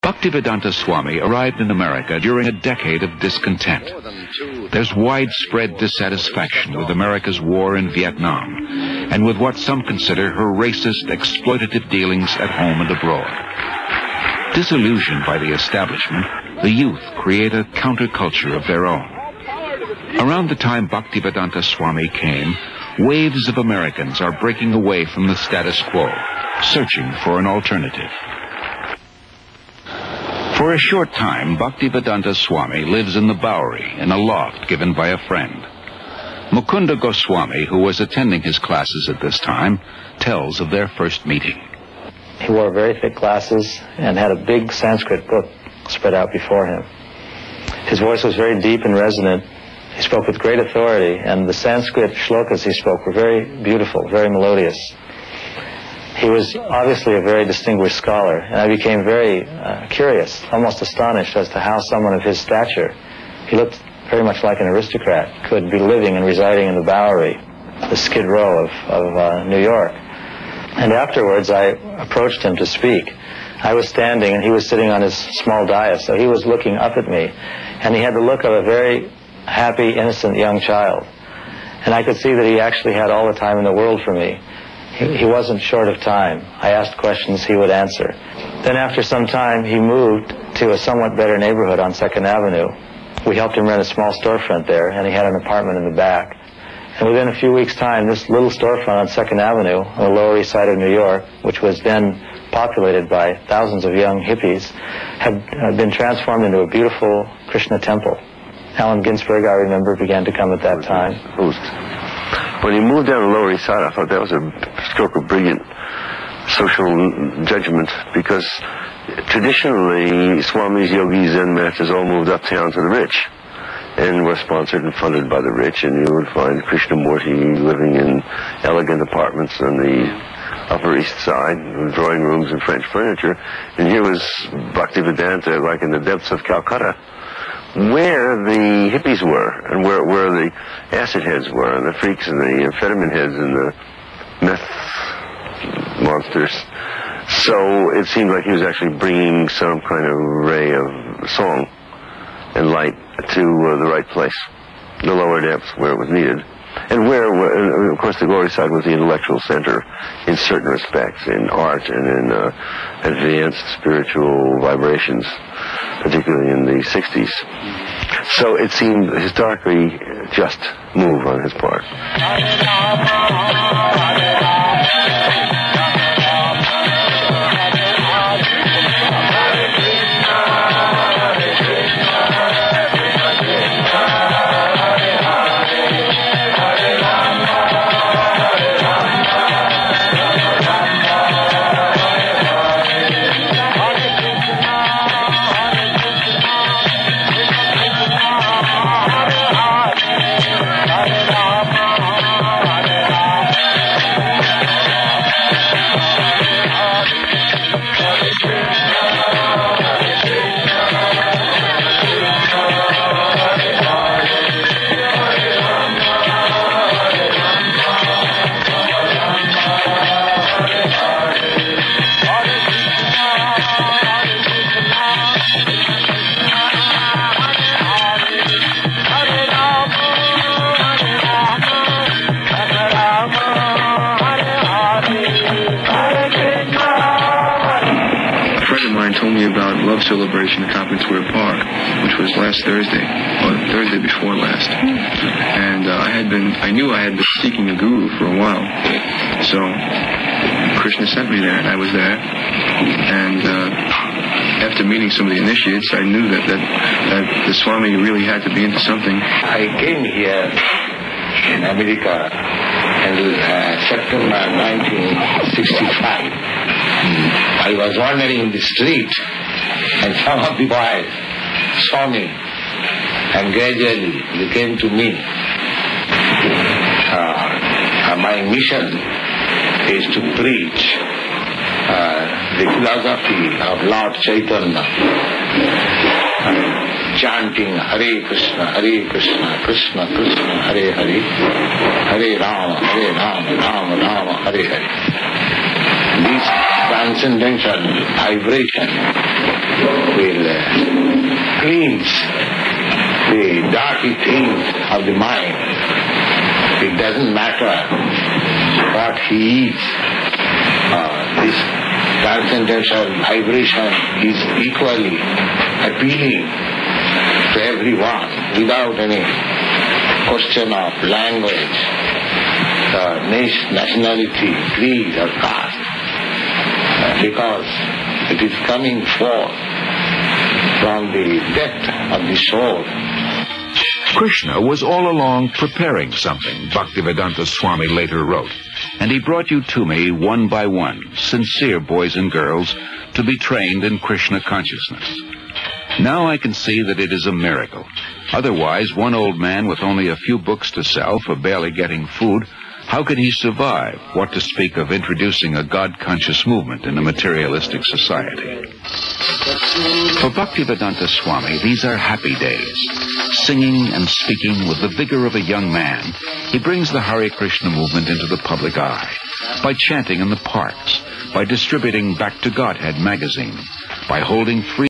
Bhaktivedanta Swami arrived in America during a decade of discontent. There's widespread dissatisfaction with America's war in Vietnam and with what some consider her racist, exploitative dealings at home and abroad. Disillusioned by the establishment, the youth create a counterculture of their own. Around the time Bhaktivedanta Swami came, waves of Americans are breaking away from the status quo, searching for an alternative. For a short time, Bhaktivedanta Swami lives in the Bowery in a loft given by a friend. Mukunda Goswami, who was attending his classes at this time, tells of their first meeting. He wore very thick glasses and had a big Sanskrit book spread out before him. His voice was very deep and resonant. He spoke with great authority, and the Sanskrit shlokas he spoke were very beautiful, very melodious. He was obviously a very distinguished scholar, and I became very curious, almost astonished as to how someone of his stature, he looked very much like an aristocrat, could be living and residing in the Bowery, the Skid Row of New York. And afterwards I approached him to speak. I was standing and he was sitting on his small dais, so he was looking up at me, and he had the look of a very happy, innocent young child. And I could see that he actually had all the time in the world for me. He wasn't short of time. I asked questions, he would answer. Then after some time, he moved to a somewhat better neighborhood on 2nd Avenue. We helped him rent a small storefront there, and he had an apartment in the back. And within a few weeks' time, this little storefront on 2nd Avenue, on the Lower East Side of New York, which was then populated by thousands of young hippies, had been transformed into a beautiful Krishna temple. Allen Ginsberg, I remember, began to come at that time. When he moved down the Lower East Side, I thought that was a stroke of brilliant social judgment, because traditionally Swami's, yogis, Zen masters all moved uptown to the rich and were sponsored and funded by the rich, and you would find Krishnamurti living in elegant apartments on the Upper East Side, with drawing rooms and French furniture, and here was Bhaktivedanta, like in the depths of Calcutta, where the hippies were, and where the acid heads were, and the freaks, and the amphetamine heads, and the meth monsters. So it seemed like he was actually bringing some kind of ray of song and light to the right place, the lower depths where it was needed. And where, of course, the Lower East Side was the intellectual center in certain respects, in art and in advanced spiritual vibrations, particularly in the 60s. So it seemed a historically just move on his part. Celebration at Compton Square Park, which was last Thursday, or Thursday before last. And I knew I had been seeking a guru for a while. So Krishna sent me there, and I was there. And after meeting some of the initiates, I knew that the Swami really had to be into something. I came here in America in September 1965. I was wandering in the street, and some of the boys saw me, and gradually they came to me. My mission is to preach the philosophy of Lord Chaitanya, chanting Hare Krishna, Krishna Krishna, Hare Hare, Hare Rama, Rama Rama, Hare Hare. This transcendental vibration will cleanse the dirty things of the mind. It doesn't matter what he is. This transcendental vibration is equally appealing to everyone without any question of language, nationality, creed or caste, because it is coming forth from the depth of the soul. Krishna was all along preparing something, Bhaktivedanta Swami later wrote, and he brought you to me one by one, sincere boys and girls, to be trained in Krishna consciousness. Now I can see that it is a miracle. Otherwise, one old man with only a few books to sell for barely getting food, how could he survive? What to speak of introducing a God-conscious movement in a materialistic society? For Bhaktivedanta Swami, these are happy days. Singing and speaking with the vigor of a young man, he brings the Hare Krishna movement into the public eye by chanting in the parks, by distributing Back to Godhead magazine, by holding free